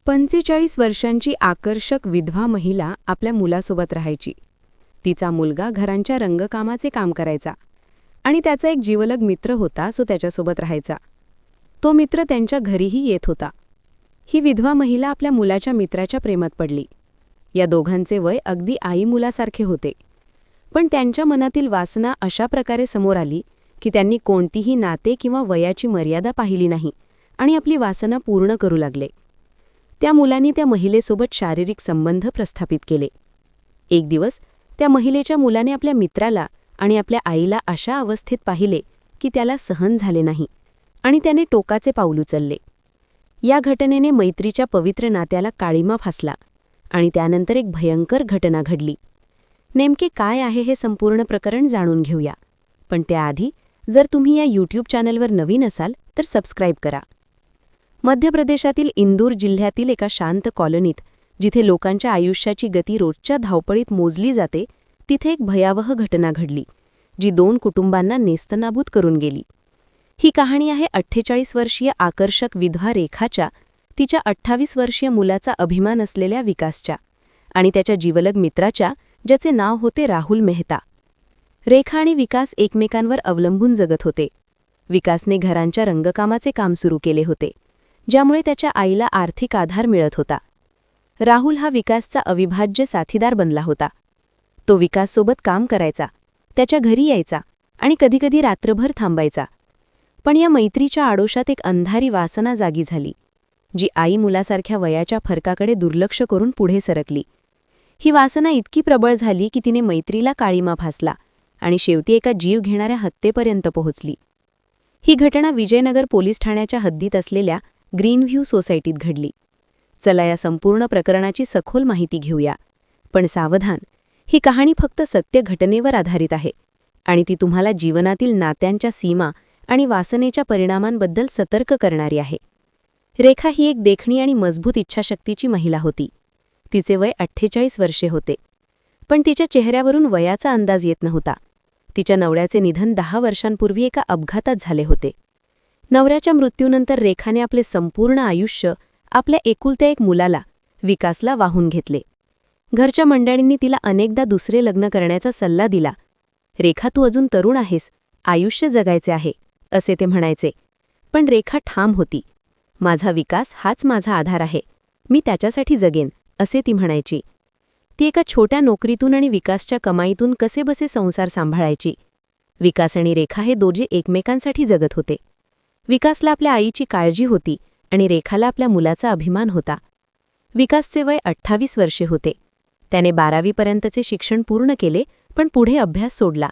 45 वर्षांची आकर्षक विधवा महिला आपल्या मुलासोबत राहायची. तिचा मुलगा घरांच्या रंगकामाचे काम करायचा आणि त्याचा एक जिवलग मित्र होता जो त्याच्यासोबत राहायचा. तो मित्र त्यांच्या घरीही येत होता. ही विधवा महिला आपल्या मुलाच्या मित्राच्या प्रेमात पडली. या दोघांचे वय अगदी आई मुलासारखे होते, पण त्यांच्या मनातील वासना अशा प्रकारे समोर आली की त्यांनी कोणतीही नाते किंवा वयाची मर्यादा पाहिली नाही आणि आपली वासना पूर्ण करू लागले. त्या मुलांनी त्या महिलेसोबत शारीरिक संबंध प्रस्थापित केले. एक दिवस त्या महिलेच्या मुलाने आपल्या मित्राला आणि आपल्या आईला अशा अवस्थेत पाहिले की त्याला सहन झाले नाही आणि त्याने टोकाचे पाऊल उचलले. या घटनेने मैत्रीच्या पवित्र नात्याला काळिमा फासला आणि त्यानंतर एक भयंकर घटना घडली. नेमके काय आहे हे संपूर्ण प्रकरण जाणून घेऊया, पण त्याआधी जर तुम्ही या यूट्यूब चॅनलवर नवीन असाल तर सबस्क्राईब करा. मध्य प्रदेशातील इंदूर जिल्ह्यातील एका शांत कॉलनीत, जिथे लोकांच्या आयुष्याची गती रोजच्या धावपळीत मोजली जाते, तिथे एक भयावह घटना घडली जी 2 कुटुंबांना नेस्तनाबूत करून गेली. ही कहाणी आहे 48 वर्षीय आकर्षक विधवा रेखाच्या, तिच्या 28 वर्षीय मुलाचा अभिमान असलेल्या विकासच्या आणि त्याच्या जिवलग मित्राच्या, ज्याचे नाव होते राहुल मेहता. रेखा आणि विकास एकमेकांवर अवलंबून जगत होते. विकासने घरांच्या रंगकामाचे काम सुरू केले होते, ज्यामुळे त्याच्या आईला आर्थिक आधार मिळत होता. राहुल हा विकासचा अविभाज्य साथीदार बनला होता. तो विकाससोबत काम करायचा, त्याच्या घरी यायचा आणि कधीकधी रात्रभर थांबायचा. पण या मैत्रीच्या आडोशात एक अंधारी वासना जागी झाली, जी आई मुलासारख्या वयाच्या फरकाकडे दुर्लक्ष करून पुढे सरकली. ही वासना इतकी प्रबळ झाली की तिने मैत्रीला काळिमा फासला आणि शेवटी एका जीव घेणाऱ्या हत्येपर्यंत पोहोचली. ही घटना विजयनगर पोलीस ठाण्याच्या हद्दीत असलेल्या ग्रीन व्ह्यू सोसायटीत घडली. चला या संपूर्ण प्रकरणाची सखोल माहिती घेऊया. पण सावधान, ही कहाणी फक्त सत्य घटनेवर आधारित आहे आणि ती तुम्हाला जीवनातील नात्यांच्या सीमा आणि वासनेच्या परिणामांबद्दल सतर्क करणारी आहे. रेखा ही एक देखणी आणि मजबूत इच्छाशक्तीची महिला होती. तिचे वय 48 वर्षे होते, पण तिच्या चेहऱ्यावरून वयाचा अंदाज येत नव्हता. तिच्या नवऱ्याचे निधन 10 वर्षांपूर्वी एका अपघातात झाले होते. नवऱ्याच्या मृत्यूनंतर रेखाने आपले संपूर्ण आयुष्य आपल्या एकुलत्या एक मुलाला, विकासला वाहून घेतले. घरच्या मंडळींनी तिला अनेकदा दुसरे लग्न करण्याचा सल्ला दिला. रेखा, तू अजून तरुण आहेस, आयुष्य जगायचे आहे, असे ते म्हणायचे. पण रेखा ठाम होती. माझा विकास हाच माझा आधार आहे, मी त्याच्यासाठी जगेन, असे ती म्हणायची. ती एका छोट्या नोकरीतून आणि विकासच्या कमाईतून कसेबसे संसार सांभाळायची. विकास आणि रेखा हे दोघे एकमेकांसाठी जगत होते. विकासला आपल्या आईची काळजी होती आणि रेखाला आपल्या मुलाचा अभिमान होता. विकासचे वय 28 वर्षे होते. त्याने 12वी पर्यंतचे शिक्षण पूर्ण केले, पण पुढे अभ्यास सोडला.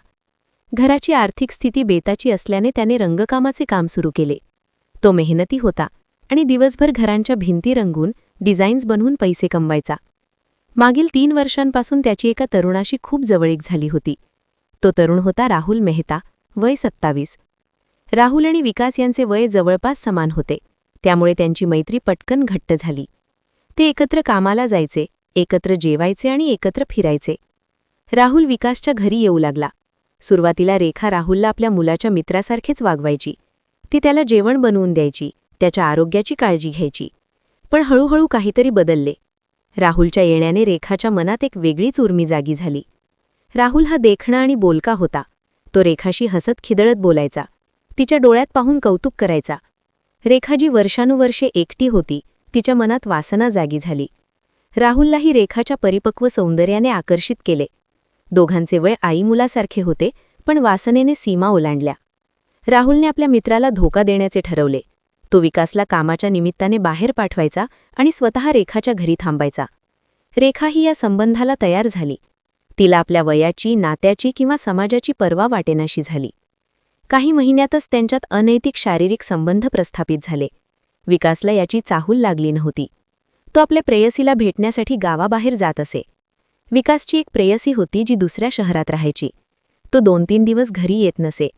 घराची आर्थिक स्थिती बेताची असल्याने त्याने रंगकामाचे काम सुरू केले. तो मेहनती होता आणि दिवसभर घरांच्या भिंती रंगून, डिझाईन्स बनवून पैसे कमवायचा. मागील 3 वर्षांपासून त्याची एका तरुणाशी खूप जवळीक झाली होती. तो तरुण होता राहुल मेहता, वय 27. राहुल आणि विकास यांचे वय जवळपास समान होते, त्यामुळे त्यांची मैत्री पटकन घट्ट झाली. ते एकत्र कामाला जायचे, एकत्र जेवायचे आणि एकत्र फिरायचे. राहुल विकासच्या घरी येऊ लागला. सुरुवातीला रेखा राहुलला आपल्या मुलाच्या मित्रासारखेच वागवायची. ती त्याला जेवण बनवून द्यायची, त्याच्या आरोग्याची काळजी घ्यायची. पण हळूहळू काहीतरी बदलले. राहुलच्या येण्याने रेखाच्या मनात एक वेगळीच उर्मी जागी झाली. राहुल हा देखणा आणि बोलका होता. तो रेखाशी हसत खिदळत बोलायचा, तिच्या डोळ्यात पाहून कौतुक करायचा. रेखा जी वर्षानुवर्षे एकटी होती, तिच्या मनात वासना जागी झाली. राहुललाही रेखाच्या परिपक्व सौंदर्याने आकर्षित केले. दोघांचे वय आई मुलासारखे होते, पण वासनेने सीमा ओलांडल्या. राहुलने आपल्या मित्राला धोका देण्याचे ठरवले. तो विकासला कामाच्या निमित्ताने बाहेर पाठवायचा आणि स्वतः रेखाच्या घरी थांबायचा. रेखाही या संबंधाला तयार झाली. तिला आपल्या वयाची, नात्याची किंवा समाजाची पर्वा वाटेनाशी झाली. काही महिन्यातच त्यांच्यात अनैतिक शारीरिक संबंध प्रस्थापित झाले. विकासला याची चाहूल लागली नव्हती. तो आपल्या प्रेयसीला भेटण्यासाठी गावाबाहेर जात असे. विकासची एक प्रेयसी होती जी दुसऱ्या शहरात राहायची. तो 2-3 दिवस घरी येत नसे.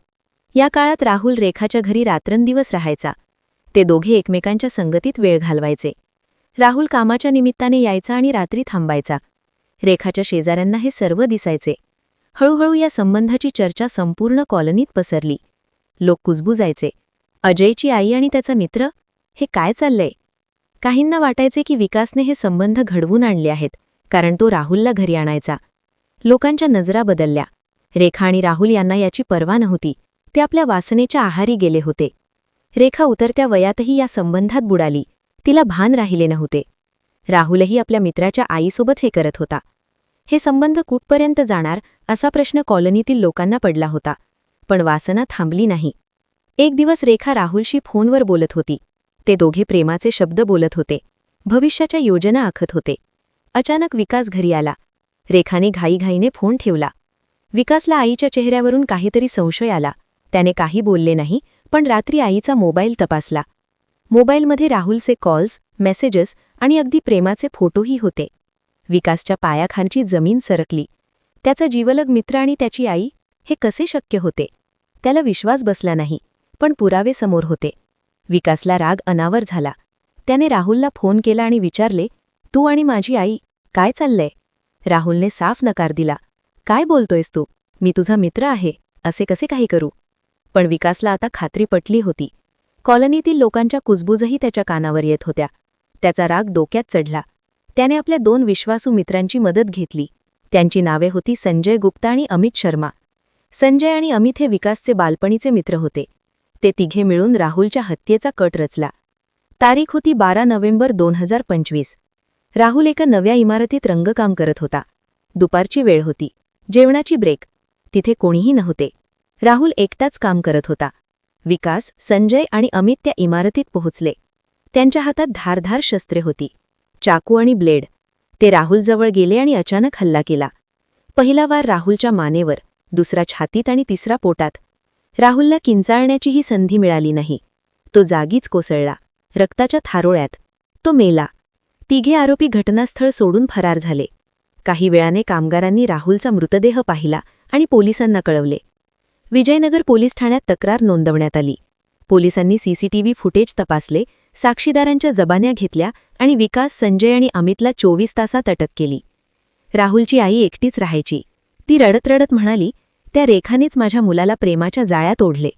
या काळात राहुल रेखाच्या घरी रात्रंदिवस राहायचा. ते दोघे एकमेकांच्या संगतीत वेळ घालवायचे. राहुल कामाच्या निमित्ताने यायचा आणि रात्री थांबायचा. रेखाच्या शेजाऱ्यांना हे सर्व दिसायचे. हळूहळू या संबंधाची चर्चा संपूर्ण कॉलनीत पसरली. लोक कुजबुजायचे, अजयची आई आणि त्याचा मित्र, हे काय चाललंय? काहींना वाटायचे की विकासने हे संबंध घडवून आणले आहेत, कारण तो राहुलला घरी आणायचा. लोकांच्या नजरा बदलल्या. रेखा आणि राहुल यांना याची पर्वा नव्हती. ते आपल्या वासनेच्या आहारी गेले होते. रेखा उतरत्या वयातही या संबंधात बुडाली. तिला भान राहिले नव्हते. राहुलही आपल्या मित्राच्या आईसोबत हे करत होता. हे संबंध कुठपर्यंत जाणार असा प्रश्न कॉलनीतील लोकांना पडला होता. पण वासना थांबली नाही. एक दिवस रेखा राहुलशी फोनवर बोलत होती. ते दोघे प्रेमाचे शब्द बोलत होते. भविष्याच्या योजना आखत होते. अचानक विकास घरी आला. रेखाने घाईघाईने फोन ठेवला. विकासला आईच्या चेहऱ्यावरून काहीतरी संशय आला. त्याने काही बोलले नाही, पण रात्री आईचा मोबाईल तपासला. मोबाईलमध्ये राहुलचे कॉल्स, मेसेजेस आणि अगदी प्रेमाचे फोटोही होते. विकासच्या पायाखालची जमीन सरकली. त्याचा जीवलग मित्र आणि त्याची आई, हे कसे शक्य होते? त्याला विश्वास बसला नाही, पण पुरावे समोर होते. विकासला राग अनावर झाला. त्याने राहुलला फोन केला आणि विचारले, तू आणि माझी आई, काय चाललंय? राहुलने साफ नकार दिला. काय बोलतोयस तू? मी तुझा मित्र आहे, असे कसे काही करू? पण विकासला आता खात्री पटली होती. कॉलनीतील लोकांच्या कुजबुजही त्याच्या कानावर येत होत्या. त्याचा राग डोक्यात चढला. त्याने आपल्या 2 विश्वासू मित्रांची मदत घेतली. त्यांची नावे होती संजय गुप्ता आणि अमित शर्मा. संजय आणि अमित हे विकासचे बालपणीचे मित्र होते. ते तिघे मिळून राहुलच्या हत्येचा कट रचला. तारीख होती 12 नोव्हेंबर 2025. राहुल एका नव्या इमारतीत रंगकाम करत होता. दुपारची वेळ होती. जेवणाची ब्रेक. तिथे कोणीही नव्हते. राहुल एकटाच काम करत होता. विकास, संजय आणि अमित त्या इमारतीत पोहोचले. त्यांच्या हातात धारधार शस्त्रे होती, चाकू आणि ब्लेड. ते राहुलजवळ गेले आणि अचानक हल्ला केला. पहिला वार राहुलच्या मानेवर, दुसरा छातीत आणि तिसरा पोटात. राहुलला किंचाळण्याचीही संधी मिळाली नाही. तो जागीच कोसळला, रक्ताच्या थारोळ्यात. तो मेला. तिघे आरोपी घटनास्थळ सोडून फरार झाले. काही वेळाने कामगारांनी राहुलचा मृतदेह पाहिला आणि पोलिसांना कळवले. विजयनगर पोलीस ठाण्यात तक्रार नोंदवण्यात आली. पोलिसांनी सीसीटीव्ही फुटेज तपासले, साक्षीदारांच्या जबान्या घेतल्या आणि विकास, संजय आणि अमितला 24 तासात अटक केली. राहुलची आई एकटीच राहायची. ती रडत रडत म्हणाली, त्या रेखानेच माझ्या मुलाला प्रेमाच्या जाळ्यात ओढले.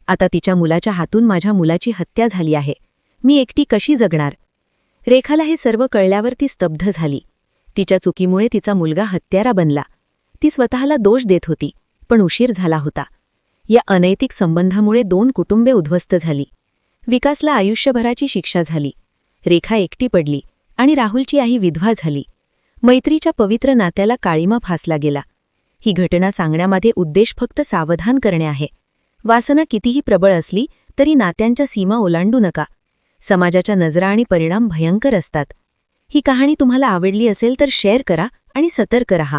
आता तिच्या मुलाच्या हातून माझ्या मुलाची हत्या झाली आहे. मी एकटी कशी जगणार? रेखाला हे सर्व कळल्यावर ती स्तब्ध झाली. तिच्या चुकीमुळे तिचा मुलगा हत्यारा बनला. ती स्वतःला दोष देत होती, पण उशीर झाला होता. या अनैतिक संबंधामुळे 2 कुटुंबे उद्ध्वस्त झाली. विकासला आयुष्यभराची शिक्षा झाली. रेखा एकटी पडली आणि राहुलची आई विधवा झाली. मैत्रीच्या पवित्र नात्याला काळीमा फासला गेला. ही घटना सांगण्यामध्ये उद्देश फक्त सावधान करणे आहे. वासना कितीही प्रबळ असली तरी नात्यांच्या सीमा ओलांडू नका. समाजाच्या नजरा आणि परिणाम भयंकर असतात. ही कहाणी तुम्हाला आवडली असेल तर शेअर करा आणि सतर्क रहा.